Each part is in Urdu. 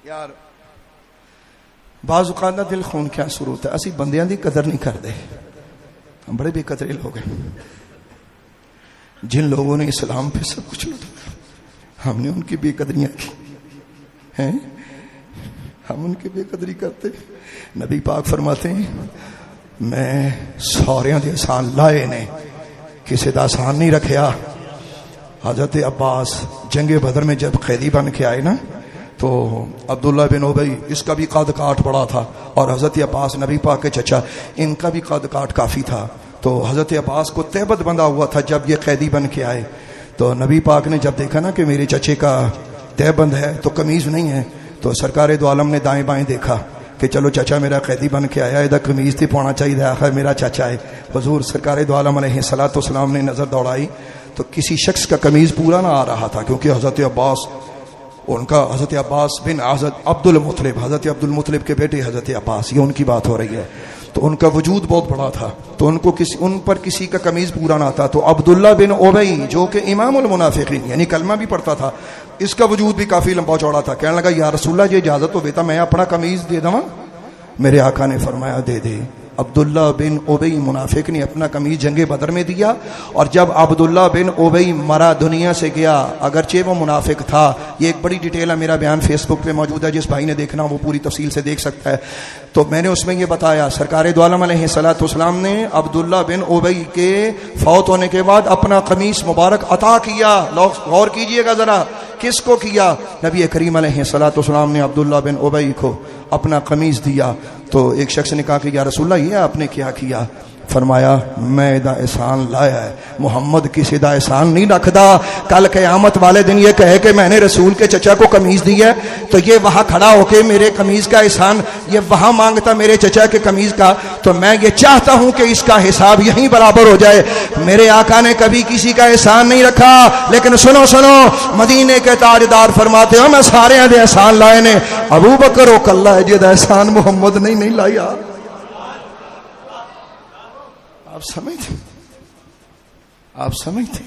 یار بعض اوقات نہ دل خون کیا شروع ہوتا ہے، اسی بندیاں دی قدر نہیں کرتے، ہم بڑے بے قدرے لوگ ہیں۔ جن لوگوں نے اسلام پہ سب کچھ لوٹا ہم نے ان کی بے قدریاں کی ہیں، ہم ان کی بے قدری کرتے۔ نبی پاک فرماتے ہیں میں سوریاں دے احسان لائے نے کسی دا احسان نہیں رکھیا۔ حضرت عباس جنگ بدر میں جب قیدی بن کے آئے نا تو عبداللہ بن ابی اس کا بھی قد کاٹ پڑا تھا، اور حضرت عباس نبی پاک کے چچا ان کا بھی قد کاٹ کافی تھا، تو حضرت عباس کو تہبت بندھا ہوا تھا۔ جب یہ قیدی بن کے آئے تو نبی پاک نے جب دیکھا نا کہ میرے چچے کا تہبند ہے تو قمیض نہیں ہے، تو سرکار دو عالم نے دائیں بائیں دیکھا کہ چلو چچا میرا قیدی بن کے آیا، ادھر قمیض تھی پانا چاہیے، آخر میرا چچا ہے۔ حضور سرکار دو عالم علیہ الصلوۃ والسلام نے نظر دوڑائی تو کسی شخص کا قمیض پورا نہ آ رہا تھا، کیونکہ حضرت عباس ان کا حضرت عباس بن حضرت عبد المطلب، حضرت عبد المطلب کے بیٹے حضرت عباس، یہ ان کی بات ہو رہی ہے، تو ان کا وجود بہت بڑا تھا، تو ان پر کسی کا قمیض پورا نہ تھا۔ تو عبداللہ بن ابی جو کہ امام المنافقین یعنی کلمہ بھی پڑھتا تھا، اس کا وجود بھی کافی لمبا چوڑا تھا۔ کہنے لگا یا رسول اللہ یہ اجازت ہو بیتا میں اپنا قمیض دے دوں؟ میرے آقا نے فرمایا دے دے۔ عبداللہ بن ابی منافق نے اپنا قمیض جنگ بدر میں دیا، اور جب عبداللہ بن ابی مرا دنیا سے گیا، اگرچہ وہ منافق تھا، یہ ایک بڑی ڈیٹیل ہے، میرا بیان فیس بک پہ موجود ہے، جس بھائی نے دیکھنا وہ پوری تفصیل سے دیکھ سکتا ہے۔ تو میں نے اس میں یہ بتایا سرکار دو عالم علیہ الصلوۃ والسلام نے عبداللہ بن ابی کے فوت ہونے کے بعد اپنا قمیص مبارک عطا کیا۔ لوگ غور کیجئے گا ذرا، کس کو کیا؟ نبی کریم علیہ الصلوۃ والسلام نے عبداللہ بن ابی کو اپنا قمیص دیا۔ تو ایک شخص نے کہا کہ یا رسول اللہ یہ آپ نے کیا کیا؟ فرمایا میں دا احسان لایا ہے، محمد کسی دا احسان نہیں رکھدا، کل قیامت والے دن یہ کہے کہ میں نے رسول کے چچا کو قمیض دی ہے، تو یہ وہاں کھڑا ہو کے میرے قمیض کا احسان یہ وہاں مانگتا میرے چچا کے قمیض کا، تو میں یہ چاہتا ہوں کہ اس کا حساب یہیں برابر ہو جائے۔ میرے آقا نے کبھی کسی کا احسان نہیں رکھا، لیکن سنو سنو، مدینے کے تاجدار فرماتے ہو میں سارے دے احسان لائے نے، ابو بکر و کلہ ہے جے دا احسان محمد نہیں لایا۔ آپ سمجھتے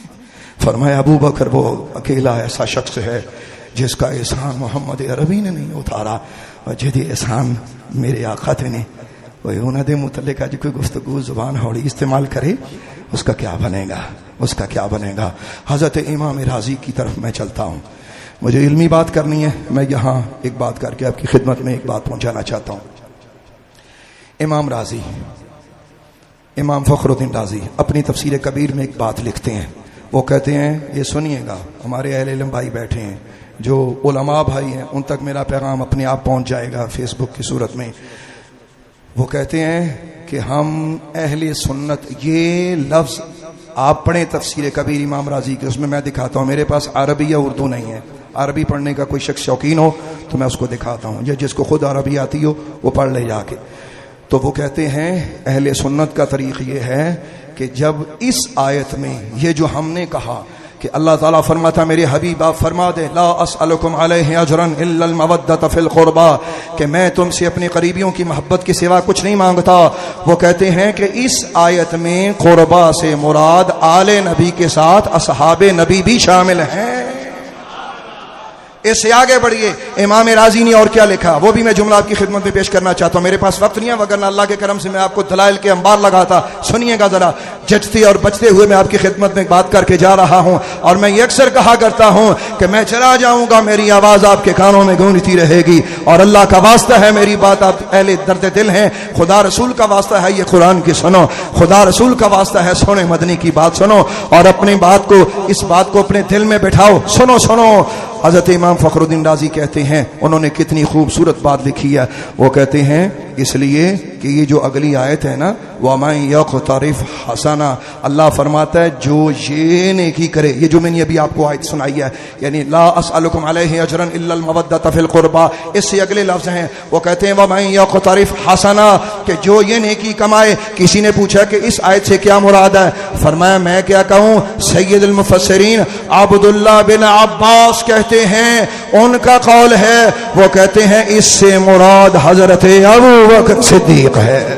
فرمایا ابو بکر وہ اکیلا ایسا شخص ہے جس کا احسان محمد عربی نے نہیں اتارا، اور جدی احسان میرے آقا تے نے وہ انہوں نے متعلق آج کوئی گفتگو زبان ہوڑی استعمال کرے، اس کا کیا بنے گا، اس کا کیا بنے گا۔ حضرت امام راضی کی طرف میں چلتا ہوں، مجھے علمی بات کرنی ہے، میں یہاں ایک بات کر کے آپ کی خدمت میں ایک بات پہنچانا چاہتا ہوں۔ امام راضی، امام فخر الدین رازی اپنی تفسیر کبیر میں ایک بات لکھتے ہیں، وہ کہتے ہیں یہ سنیے گا، ہمارے اہل علم بھائی بیٹھے ہیں، جو علماء بھائی ہیں ان تک میرا پیغام اپنے آپ پہنچ جائے گا فیس بک کی صورت میں۔ وہ کہتے ہیں کہ ہم اہل سنت، یہ لفظ آپ پڑھیں تفسیر کبیر امام راضی کے، اس میں میں دکھاتا ہوں، میرے پاس عربی یا اردو نہیں ہے، عربی پڑھنے کا کوئی شخص شوقین ہو تو میں اس کو دکھاتا ہوں، یا جس کو خود عربی آتی ہو وہ پڑھ لے جا کے۔ تو وہ کہتے ہیں اہل سنت کا طریق یہ ہے کہ جب اس آیت میں یہ جو ہم نے کہا کہ اللہ تعالیٰ فرماتا میرے حبیب آپ فرما دے لا اسألکم علیہ اجرا الا المودۃ فی القربى، کہ میں تم سے اپنی قریبیوں کی محبت کے سوا کچھ نہیں مانگتا۔ وہ کہتے ہیں کہ اس آیت میں قربا سے مراد آل نبی کے ساتھ اصحاب نبی بھی شامل ہیں۔ اس سے آگے بڑھیے، امام راضی نے اور کیا لکھا وہ بھی میں جملہ آپ کی خدمت میں پیش کرنا چاہتا ہوں، میرے پاس وقت نہیں ہے وگرنہ اللہ کے کرم سے میں آپ کو دلائل کے انبار لگاتا۔ سنیے گا ذرا، جچتے اور بچتے ہوئے میں آپ کی خدمت میں بات کر کے جا رہا ہوں، اور میں یہ اکثر کہا کرتا ہوں کہ میں چلا جاؤں گا میری آواز آپ کے کانوں میں گونجتی رہے گی، اور اللہ کا واسطہ ہے میری بات آپ اہل درد دل ہیں، خدا رسول کا واسطہ ہے یہ قرآن کی سنو، خدا رسول کا واسطہ ہے سونے مدنی کی بات سنو، اور اپنی بات کو اس بات کو اپنے دل میں بٹھاؤ، سنو سنو۔ حضرت امام فخر الدین رازی کہتے ہیں، انہوں نے کتنی خوبصورت بات لکھی ہے، وہ کہتے ہیں اس لیے کہ یہ جو اگلی آیت ہے نا وَمَن يَقْتَرِفْ حَسَنًا، اللہ فرماتا ہے جو یہ نیکی کرے، یہ جو میں نے ابھی آپ کو آیت سنائی ہے، یعنی لا اسألکم علیہ اجرا الا المودۃ فی القربى، اس سے اگلے لفظ ہیں، وہ کہتے ہیں وَمَن يَقْتَرِفْ حَسَنًا، کہ جو یہ نیکی کمائے۔ کسی نے پوچھا کہ اس آیت سے کیا مراد ہے؟ فرمایا میں کیا کہوں، سید المفسرین عبداللہ بن عباس کہتے ہیں، ان کا قول ہے، وہ کہتے ہیں اس سے مراد حضرت ابو بکر صدیق ہے۔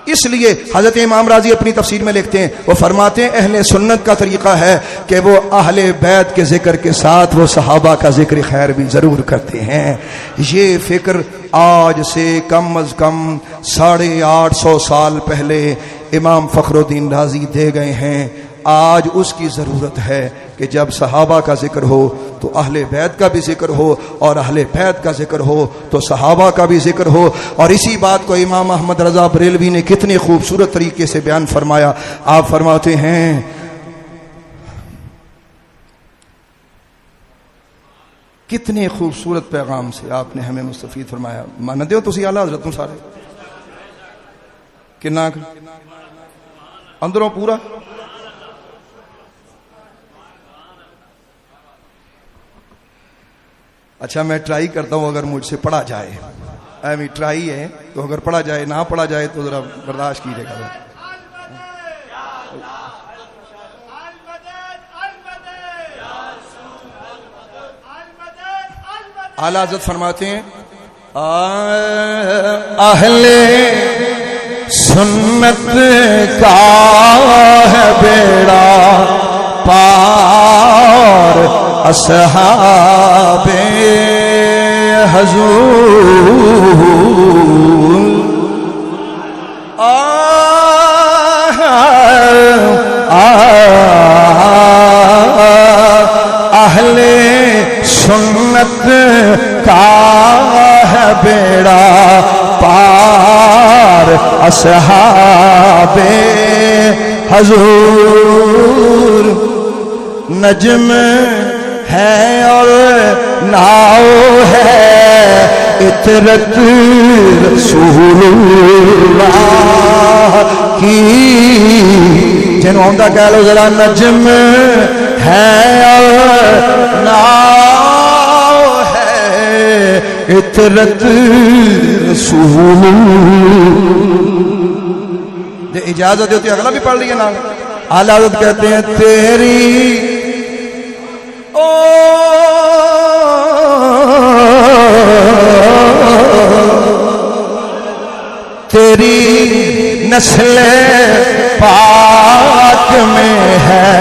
اس لیے حضرت امام راضی اپنی تفسیر میں لکھتے ہیں، وہ فرماتے ہیں اہل سنت کا طریقہ ہے کہ وہ اہل بیت کے ذکر کے ساتھ وہ صحابہ کا ذکر خیر بھی ضرور کرتے ہیں۔ یہ فکر آج سے کم از کم 850 سال پہلے امام فخر الدین رازی دے گئے ہیں۔ آج اس کی ضرورت ہے کہ جب صحابہ کا ذکر ہو تو اہل بیت کا بھی ذکر ہو، اور اہل بیت کا ذکر ہو تو صحابہ کا بھی ذکر ہو۔ اور اسی بات کو امام احمد رضا بریلوی نے کتنے خوبصورت طریقے سے بیان فرمایا۔ آپ فرماتے ہیں کتنے خوبصورت پیغام سے آپ نے ہمیں مستفید فرمایا۔ مانتے ہو تسی اعلیٰ حضرت تم سارے کنا اندروں پورا اچھا میں ٹرائی کرتا ہوں، اگر مجھ سے پڑھا جائے، ایمی ٹرائی ہے تو اگر پڑھا جائے، نہ پڑھا جائے تو ذرا برداشت کیجیے گا۔ اعلیٰ حضرت فرماتے ہیں اہل سنت کا ہے بیڑا پار، اصحاب حضور اہل سنت کا ہے بیڑا پار، اصحاب حضور نجم ہے اور ناؤ ہے، اطرت رسول اللہ کی، جنہوں آندا کہہ لو ذرا، نجم ہے اور ناؤ ہے، اطرت رسول اللہ۔ اجازت ہوتی ہے اگلا بھی پڑھ لیے نام۔ اعلیٰ حضرت کہتے ہیں تیری تیری نسل پاک میں ہے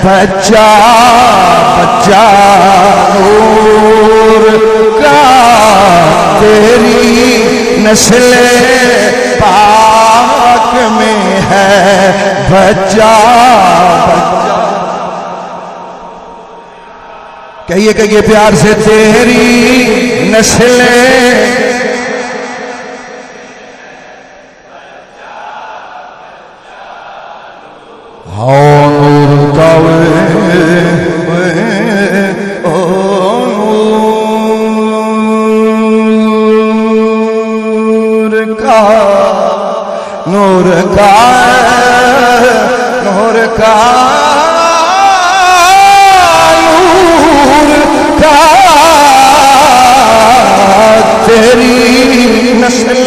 بچہ بچہ نور کا، تیری نسل پاک میں ہے بچہ بچہ، کہیے کہیے پیار سے، تیری نسل نور کا نور کا نور کا نور کا، تیری نسل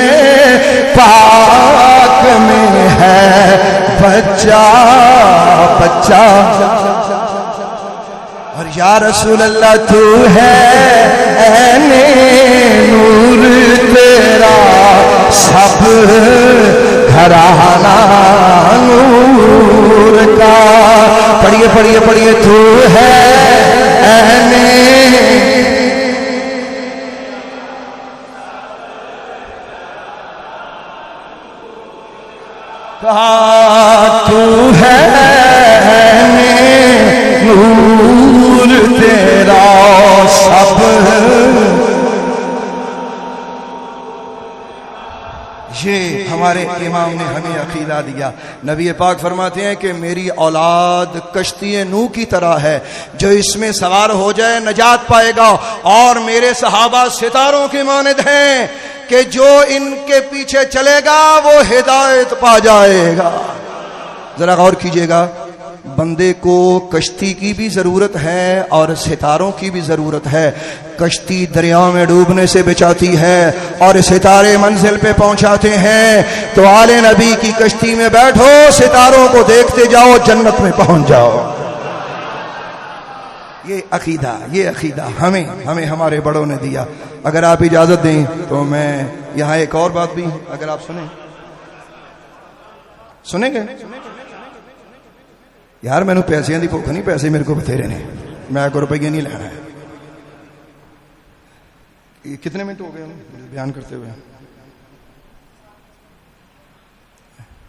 پاک میں ہے بچہ بچہ، اور یا رسول اللہ تو ہے عین نور، تیرا سب گھرانہ نور کا، پڑھیے پڑھیے پڑھیے، تو ہے عین تو ہے نور، تیرا سب۔ یہ ہمارے امام نے ہمیں عقیدہ دیا۔ نبی پاک فرماتے ہیں کہ میری اولاد کشتی نوح کی طرح ہے، جو اس میں سوار ہو جائے نجات پائے گا، اور میرے صحابہ ستاروں کے مانند ہیں کہ جو ان کے پیچھے چلے گا وہ ہدایت پا جائے گا۔ ذرا غور کیجئے گا، بندے کو کشتی کی بھی ضرورت ہے اور ستاروں کی بھی ضرورت ہے۔ کشتی دریا میں ڈوبنے سے بچاتی ہے اور ستارے منزل پہ پہنچاتے ہیں۔ تو آل نبی کی کشتی میں بیٹھو، ستاروں کو دیکھتے جاؤ، جنت میں پہنچ جاؤ۔ یہ عقیدہ ہمیں ہمارے بڑوں نے دیا۔ اگر آپ اجازت دیں تو میں یہاں ایک اور بات بھی اگر آپ سنیں، سنیں گے یار مینو پیسے کی بھوک نہیں، پیسے میرے کو بتھیرے نے، میں کوئی روپیہ نہیں لینا ہے. کتنے منٹ ہو گئے بیان کرتے ہوئے؟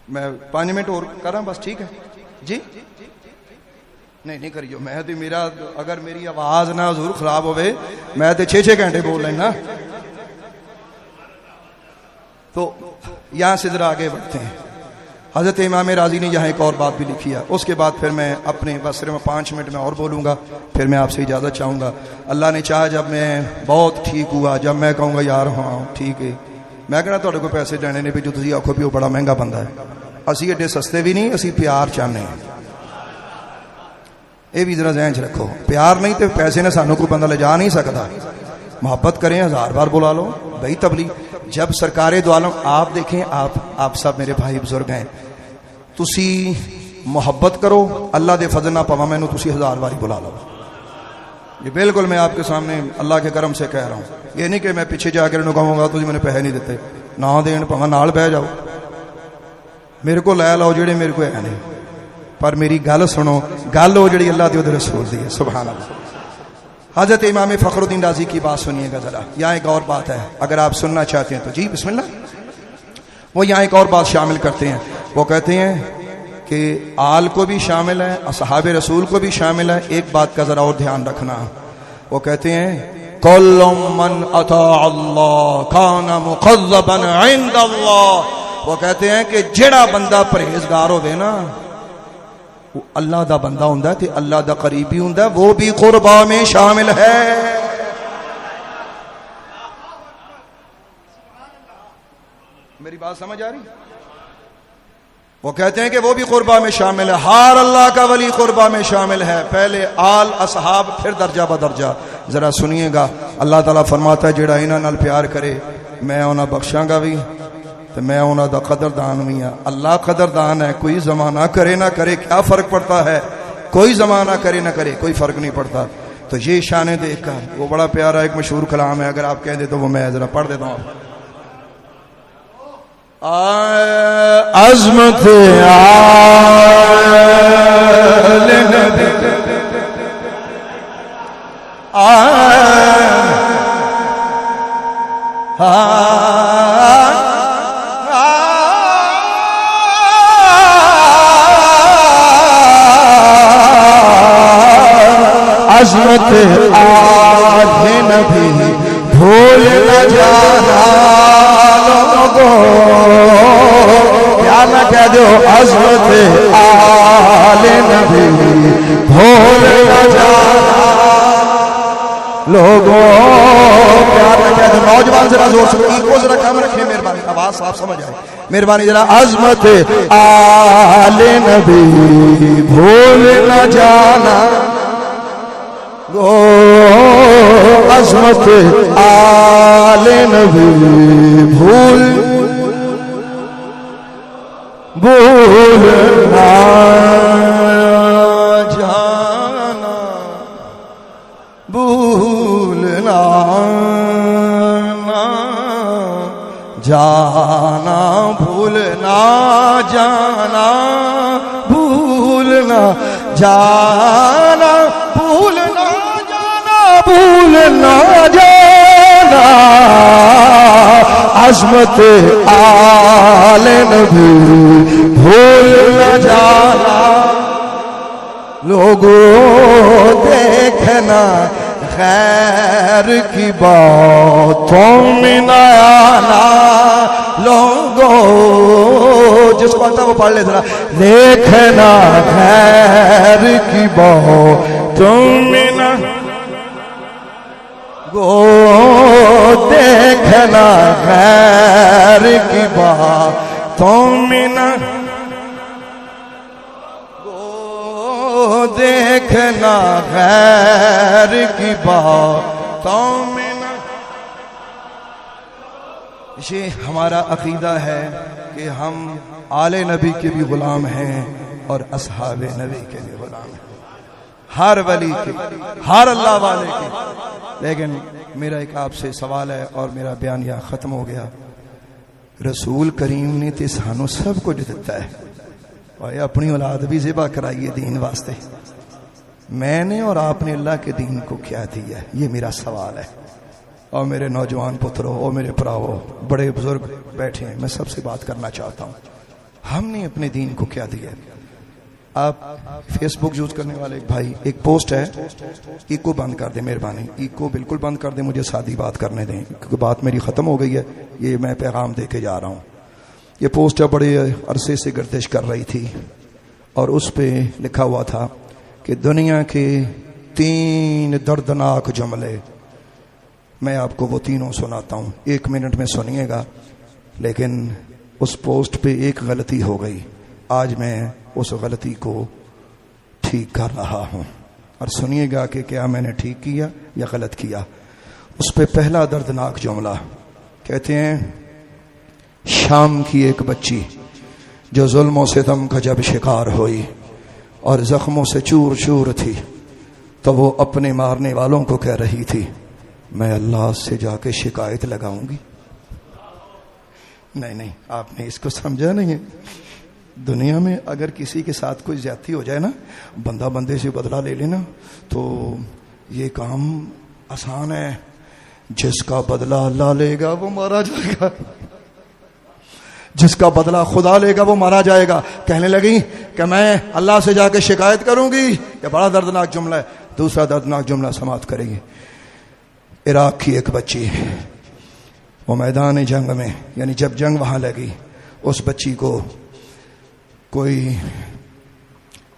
میں 5 منٹ اور کر رہا بس، ٹھیک ہے جی. نہیں کریو، میں تو میرا اگر میری آواز نہ حضور خراب ہوئے میں تو 6 گھنٹے بول لینا. تو یہاں سے ذرا آگے بڑھتے ہیں. حضرت امام راضی نے یہاں ایک اور بات بھی لکھی ہے. اس کے بعد پھر میں اپنے بس صرف 5 منٹ میں اور بولوں گا، پھر میں آپ سے اجازت چاہوں گا. اللہ نے چاہا جب میں بہت ٹھیک ہوا، جب میں کہوں گا یار ہاں ٹھیک ہے، میں کہنا تھوڑے کو پیسے دینے نے بھی جو تسی آکھو بھی وہ بڑا مہنگا بندہ ہے. اسی ایڈے سستے بھی نہیں، اسی پیار چاہنے ہیں. یہ بھی ذرا ذہن چ رکھو، پیار نہیں تو پیسے نے سانو کوئی بندہ لے جا نہیں سکتا. محبت کریں، 1000 بار بلا لو بھائی. تبلیغ جب سرکار دو عالم آپ دیکھیں، آپ سب میرے بھائی بزرگ ہیں، تسی محبت کرو، اللہ دے فضل نہ پوا مینوں تسی 1000 باری بلا لو. یہ بالکل میں آپ کے سامنے اللہ کے کرم سے کہہ رہا ہوں. یہ نہیں کہ میں پیچھے جا کے کہوں گا تجھے میں نے پیسے نہیں دیتے، نہ دین پوا نال بہ جاؤ، میرے کو لے لو جڑے میرے کو ہے نہیں. پر میری گل سنو، گل وہ جڑی اللہ دے رسول دی ہے. سبحان اللہ. حضرت امام فخر الدین رازی کی بات سنیے گا ذرا. یہاں ایک اور بات ہے، اگر آپ سننا چاہتے ہیں تو جی بسم اللہ. وہ یہاں ایک اور بات شامل کرتے ہیں. وہ کہتے ہیں کہ آل کو بھی شامل ہے، اصحاب رسول کو بھی شامل ہے. ایک بات کا ذرا اور دھیان رکھنا. وہ کہتے ہیں کل من اطاع اللہ کان مقربا عند اللہ. وہ کہتے ہیں کہ جڑا بندہ پرہیزگار ہوے نا وہ اللہ دا بندہ ہوندا ہے تے اللہ دا قریبی ہوندا ہے، وہ بھی قربا میں شامل ہے. میری بات سمجھ آ رہی؟ وہ کہتے ہیں کہ وہ بھی قربا میں شامل ہے. ہر اللہ کا ولی قربا میں شامل ہے. پہلے آل اصحاب پھر درجہ بدرجہ. ذرا سنیے گا. اللہ تعالیٰ فرماتا ہے جڑا انہاں نال پیار کرے میں انہاں بخشاں گا بھی تو میں انہاں دا قدردان بھی ہاں. اللہ قدردان ہے، کوئی زمانہ کرے نہ کرے کیا فرق پڑتا ہے؟ کوئی زمانہ کرے نہ کرے کوئی فرق نہیں پڑتا. تو یہ شانیں دیکھ کر وہ بڑا پیارا ایک مشہور کلام ہے، اگر آپ کہہ دیں تو وہ میں ذرا پڑھ دیتا ہوں. عظمت آل نبی عظمت آل نبی بھول نہ جانا لوگوں. کیا نہ کہہ دو عظمت آل نبی بھول نہ جانا لوگوں. کیا نہ کہہ دو. نوجوان ذرا زور سے ایکو ذرا کم رکھیں، مہربانی آواز صاف سمجھ آئے مہربانی. ذرا عظمت آل نبی بھول نہ جانا عظمت آل نبی بھول نہ جانا بھولنا جانا بھولنا جانا بھولنا جانا بھولنا بھولنا جانا عظمت آل نبی بھول نہ جانا. لوگوں دیکھنا خیر کی باتوں میں نہ آنا. لوگوں جس کو آتا وہ پڑھ لے ذرا. دیکھنا خیر کی باتوں میں نہ دیکھنا خیر کی باتوں میں نہ دیکھنا خیر کی باتوں میں نہ. یہ ہمارا عقیدہ ہے کہ ہم آل نبی کے بھی غلام ہیں اور اصحاب نبی کے بھی غلام ہیں، ہر ولی کے، ہر اللہ والے کے. لیکن میرا ایک آپ سے سوال ہے اور میرا بیان یہاں ختم ہو گیا. رسول کریم نے تے سانو سب کچھ دیتا ہے، اور اپنی اولاد بھی ذبح کرائیے دین واسطے. میں نے اور آپ نے اللہ کے دین کو کیا دیا ہے, یہ میرا سوال ہے. اور میرے نوجوان پتروں اور میرے پراؤ, بڑے بزرگ بیٹھے ہیں, میں سب سے بات کرنا چاہتا ہوں. ہم نے اپنے دین کو کیا دیا ہے؟ آپ فیس بک یوز کرنے والے ایک بھائی, ایک پوسٹ ہے, ایکو بند کر دیں مہربانی, ایکو بالکل بند کر دیں, مجھے سادی بات کرنے دیں کیونکہ بات میری ختم ہو گئی ہے. یہ میں پیغام دے کے جا رہا ہوں. یہ پوسٹ بڑے عرصے سے گردش کر رہی تھی اور اس پہ لکھا ہوا تھا کہ دنیا کے 3 دردناک جملے. میں آپ کو وہ تینوں سناتا ہوں, 1 منٹ میں سنیے گا. لیکن اس پوسٹ پہ ایک غلطی ہو گئی. آج میں اس غلطی کو ٹھیک کر رہا ہوں اور سنیے گا کہ کیا میں نے ٹھیک کیا یا غلط کیا. اس پہ پہلا دردناک جملہ کہتے ہیں, شام کی ایک بچی جو ظلم و ستم کا جب شکار ہوئی اور زخموں سے چور چور تھی تو وہ اپنے مارنے والوں کو کہہ رہی تھی, میں اللہ سے جا کے شکایت لگاؤں گی. نہیں, آپ نے اس کو سمجھا نہیں ہے. دنیا میں اگر کسی کے ساتھ کوئی زیادتی ہو جائے نا, بندہ بندے سے بدلہ لے لینا, تو یہ کام آسان ہے. جس کا بدلہ اللہ لے گا وہ مارا جائے گا, جس کا بدلہ خدا لے گا وہ مارا جائے گا. کہنے لگی کہ میں اللہ سے جا کے شکایت کروں گی. یہ بڑا دردناک جملہ ہے. دوسرا دردناک جملہ سماعت کریں گے. عراق کی ایک بچی, وہ میدان جنگ میں, یعنی جب جنگ وہاں لگی, اس بچی کو کوئی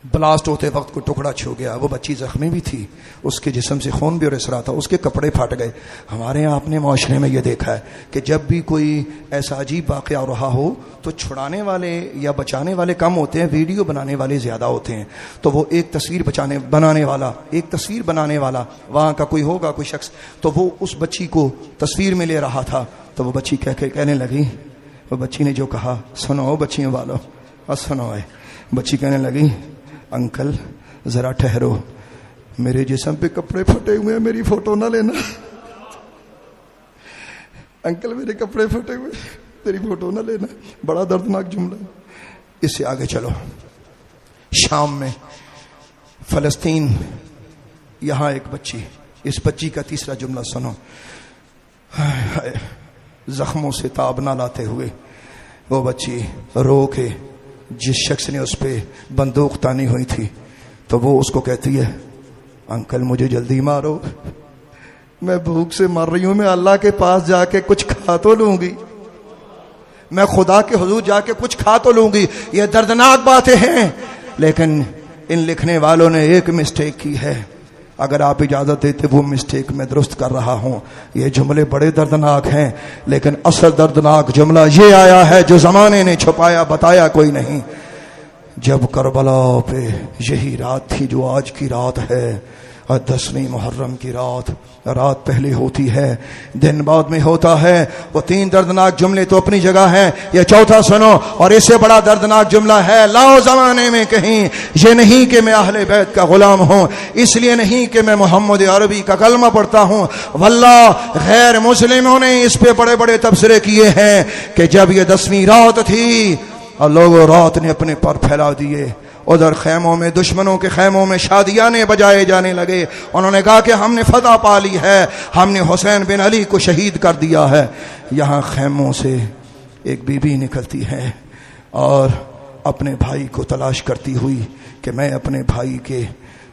بلاسٹ ہوتے وقت کو ٹکڑا چھو گیا. وہ بچی زخمی بھی تھی, اس کے جسم سے خون بھی رس رہا تھا, اس کے کپڑے پھٹ گئے. ہمارے یہاں اپنے معاشرے میں یہ دیکھا ہے کہ جب بھی کوئی ایسا عجیب واقعہ رہا ہو تو چھڑانے والے یا بچانے والے کم ہوتے ہیں, ویڈیو بنانے والے زیادہ ہوتے ہیں. تو وہ ایک تصویر بنانے والا وہاں کا کوئی ہوگا, کوئی شخص, تو وہ اس بچی کو تصویر میں لے رہا تھا. تو وہ بچی کہنے لگی, وہ بچی نے جو کہا, سنو بچیوں والوں, اور سنو. بچی کہنے لگی, انکل ذرا ٹھہرو, میرے جسم پہ کپڑے پھٹے ہوئے ہیں, میری فوٹو نہ لینا. انکل میرے کپڑے پھٹے ہوئے, تیری فوٹو نہ لینا. بڑا دردناک جملہ. اس سے آگے چلو. شام میں فلسطین, یہاں ایک بچی, اس بچی کا تیسرا جملہ سنو. زخموں سے تاب نہ لاتے ہوئے وہ بچی رو کے, جس شخص نے اس پہ بندوق تانی ہوئی تھی, تو وہ اس کو کہتی ہے, انکل مجھے جلدی مارو, میں بھوک سے مر رہی ہوں, میں اللہ کے پاس جا کے کچھ کھا تو لوں گی, میں خدا کے حضور جا کے کچھ کھا تو لوں گی. یہ دردناک باتیں ہیں, لیکن ان لکھنے والوں نے ایک مسٹیک کی ہے. اگر آپ اجازت دیتے وہ مسٹیک میں درست کر رہا ہوں. یہ جملے بڑے دردناک ہیں, لیکن اصل دردناک جملہ یہ آیا ہے جو زمانے نے چھپایا, بتایا کوئی نہیں. جب کربلا پہ یہی رات تھی جو آج کی رات ہے, اور 10ویں محرم کی رات پہلے ہوتی ہے, دن بعد میں ہوتا ہے. وہ 3 دردناک جملے تو اپنی جگہ ہیں, یہ چوتھا سنو, اور اس سے بڑا دردناک جملہ ہے, لاؤ زمانے میں کہیں یہ نہیں کہ میں اہل بیت کا غلام ہوں, اس لیے نہیں کہ میں محمد عربی کا کلمہ پڑھتا ہوں. واللہ غیر مسلموں نے اس پہ بڑے بڑے تبصرے کیے ہیں کہ جب یہ 10ویں رات تھی اور لوگوں رات نے اپنے پر پھیلا دیے, ادھر خیموں میں, دشمنوں کے خیموں میں شادیانے بجائے جانے لگے. انہوں نے کہا کہ ہم نے فتح پا لی ہے, ہم نے حسین بن علی کو شہید کر دیا ہے. یہاں خیموں سے ایک بی بی نکلتی ہے اور اپنے بھائی کو تلاش کرتی ہوئی کہ میں اپنے بھائی کے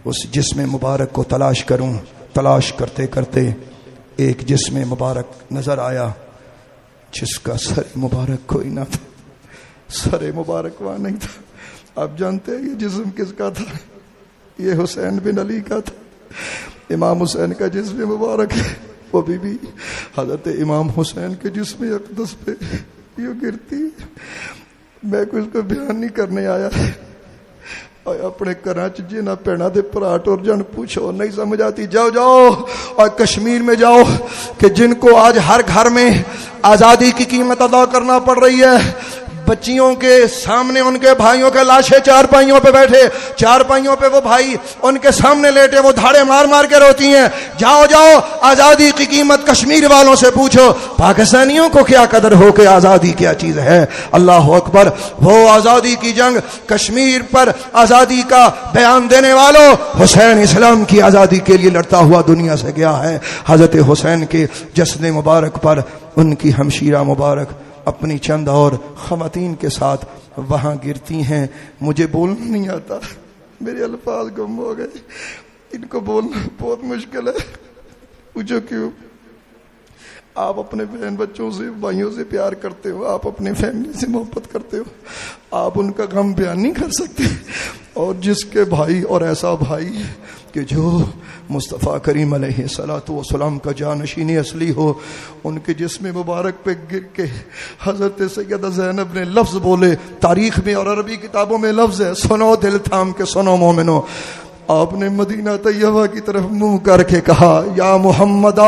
اس جسم مبارک کو تلاش کروں. تلاش کرتے کرتے ایک جسم مبارک نظر آیا جس کا سر مبارک کوئی نہ تھا. سر مبارک وہاں نہیں تھا. آپ جانتے ہیں یہ جسم کس کا تھا؟ یہ حسین بن علی کا تھا. امام حسین کا جسم مبارک ہے. وہ بی حضرت امام حسین کے جسم اقدس پہ یہ گرتی. میں کچھ کو بیان نہیں کرنے آیا, اپنے کراچ جی نہ پینا دے پراٹ اور جن پوچھو نہیں سمجھ آتی. جاؤ اور کشمیر میں جاؤ کہ جن کو آج ہر گھر میں آزادی کی قیمت ادا کرنا پڑ رہی ہے, بچیوں کے سامنے ان کے بھائیوں کے لاشیں چارپائیوں پہ بیٹھے، چارپائیوں پہ وہ بھائی ان کے سامنے لیٹے، وہ دھاڑے مار مار کے روتی ہیں، جاؤ جاؤ آزادی کی قیمت کشمیر والوں سے پوچھو، پاکستانیوں کو کیا قدر ہو کہ آزادی کیا چیز ہے۔ اللہ اکبر، وہ آزادی کی جنگ، کشمیر پر آزادی کا بیان دینے والوں، حسین اسلام کی آزادی کے لیے لڑتا ہوا دنیا سے گیا ہے۔ حضرت حسین کے جسد مبارک پر ان کی ہمشیرہ مبارک اپنی چند اور خواتین کے ساتھ وہاں گرتی ہیں۔ مجھے بولنا نہیں آتا، میرے الفاظ گم ہو گئے، ان کو بولنا بہت مشکل ہے۔ پوچھو کیوں؟ آپ اپنے بہن بچوں سے، بھائیوں سے پیار کرتے ہو، آپ اپنے فیملی سے محبت کرتے ہو، آپ ان کا غم بیان نہیں کر سکتے، اور جس کے بھائی، اور ایسا بھائی کہ جو مصطفیٰ کریم علیہ الصلوۃ والسلام کا جانشین اصلی ہو، ان کے جسم مبارک پہ گر کے حضرت سیدہ زینب نے لفظ بولے، تاریخ میں اور عربی کتابوں میں لفظ ہے، سنو دل تھام کے سنو مومنو، آپ نے مدینہ طیبہ کی طرف منہ کر کے کہا، یا محمد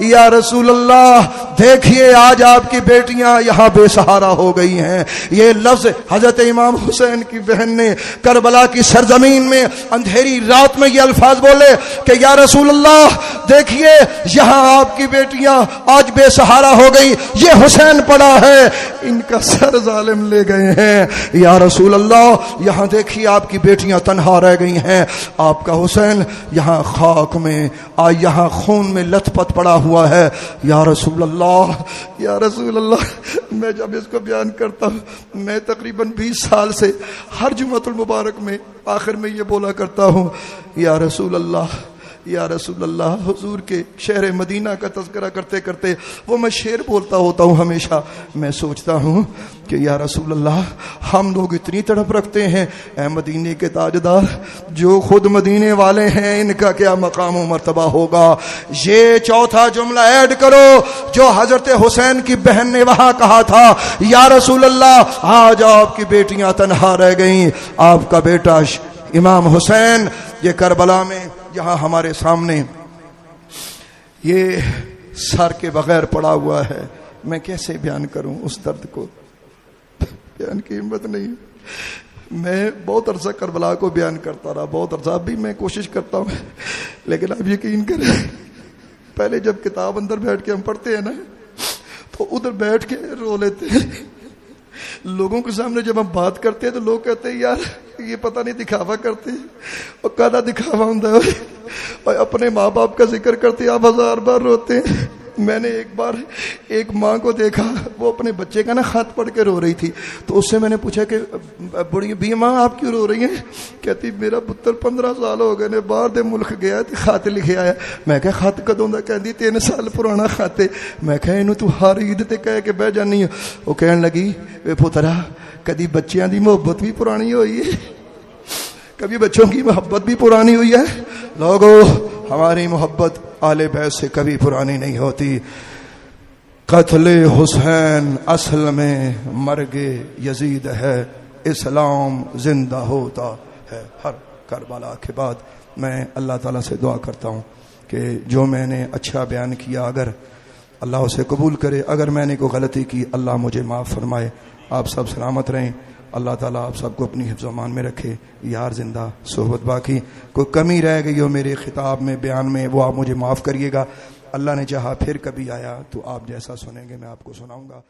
یا رسول اللہ، دیکھیے آج آپ کی بیٹیاں یہاں بے سہارا ہو گئی ہیں۔ یہ لفظ حضرت امام حسین کی بہن نے کربلا کی سرزمین میں اندھیری رات میں یہ الفاظ بولے کہ یا رسول اللہ دیکھیے یہاں آپ کی بیٹیاں آج بے سہارا ہو گئی، یہ حسین پڑا ہے، ان کا سر ظالم لے گئے ہیں۔ یا رسول اللہ یہاں دیکھیے آپ کی بیٹیاں تنہا رہ گئی ہیں، آپ کا حسین یہاں خاک میں، یہاں خون میں لت پت پڑا ہوا ہے۔ یا رسول اللہ، یا رسول اللہ، میں جب اس کو بیان کرتا ہوں، میں تقریباً 20 سال سے ہر جمعۃ المبارک میں آخر میں یہ بولا کرتا ہوں، یا رسول اللہ، یا رسول اللہ۔ حضور کے شہر مدینہ کا تذکرہ کرتے کرتے وہ میں شعر بولتا ہوتا ہوں ہمیشہ، میں سوچتا ہوں کہ یا رسول اللہ، ہم لوگ اتنی تڑپ رکھتے ہیں، اے مدینے کے تاجدار، جو خود مدینے والے ہیں ان کا کیا مقام و مرتبہ ہوگا۔ یہ چوتھا جملہ ایڈ کرو جو حضرت حسین کی بہن نے وہاں کہا تھا، یا رسول اللہ آج آپ کی بیٹیاں تنہا رہ گئیں، آپ کا بیٹا امام حسین یہ کربلا میں یہاں ہمارے سامنے یہ سر کے بغیر پڑا ہوا ہے۔ میں کیسے بیان کروں اس درد کو، بیان کی ہمت نہیں۔ میں بہت عرصہ کربلا کو بیان کرتا رہا، بہت عرصہ، اب بھی میں کوشش کرتا ہوں، لیکن آپ یقین کریں پہلے جب کتاب اندر بیٹھ کے ہم پڑھتے ہیں نا تو ادھر بیٹھ کے رو لیتے ہیں، لوگوں کے سامنے جب ہم بات کرتے ہیں تو لوگ کہتے ہیں یار یہ پتہ نہیں دکھاوا کرتے ہیں، اور کہنا دکھاوا ہوں اور اپنے ماں باپ کا ذکر کرتے آپ 1000 بار روتے ہیں۔ میں نے ایک بار ایک ماں کو دیکھا، وہ اپنے بچے کا نا خط پڑھ کے رو رہی تھی، تو اس سے میں نے پوچھا کہ بڑی بھی ماں آپ کیوں رو رہی ہیں؟ کہتی میرا پتر 15 سال ہو گئے نے باہر دے ملک گیا تے خط لکھے آیا۔ میں کہا خط کدوں دا؟ کہندی 3 سال پرانا خط ہے۔ میں کہا اینو تو ہر عید تے کہہ کے بہ جانی ہے۔ وہ کہن لگی اے پترا کدی بچیاں دی محبت بھی پرانی ہوئی ہے، کبھی بچوں کی محبت بھی پرانی ہوئی ہے؟ لوگو ہماری محبت آل بیت سے کبھی پرانی نہیں ہوتی۔ قتل حسین اصل میں مرگ یزید ہے، اسلام زندہ ہوتا ہے ہر کربلا کے بعد۔ میں اللہ تعالیٰ سے دعا کرتا ہوں کہ جو میں نے اچھا بیان کیا اگر اللہ اسے قبول کرے، اگر میں نے کوئی غلطی کی اللہ مجھے معاف فرمائے۔ آپ سب سلامت رہیں، اللہ تعالیٰ آپ سب کو اپنی حفظ و امان میں رکھے۔ یار زندہ صحبت باقی، کوئی کمی رہ گئی ہو میرے خطاب میں، بیان میں، وہ آپ مجھے معاف کریے گا۔ اللہ نے چاہا پھر کبھی آیا تو آپ جیسا سنیں گے میں آپ کو سناؤں گا۔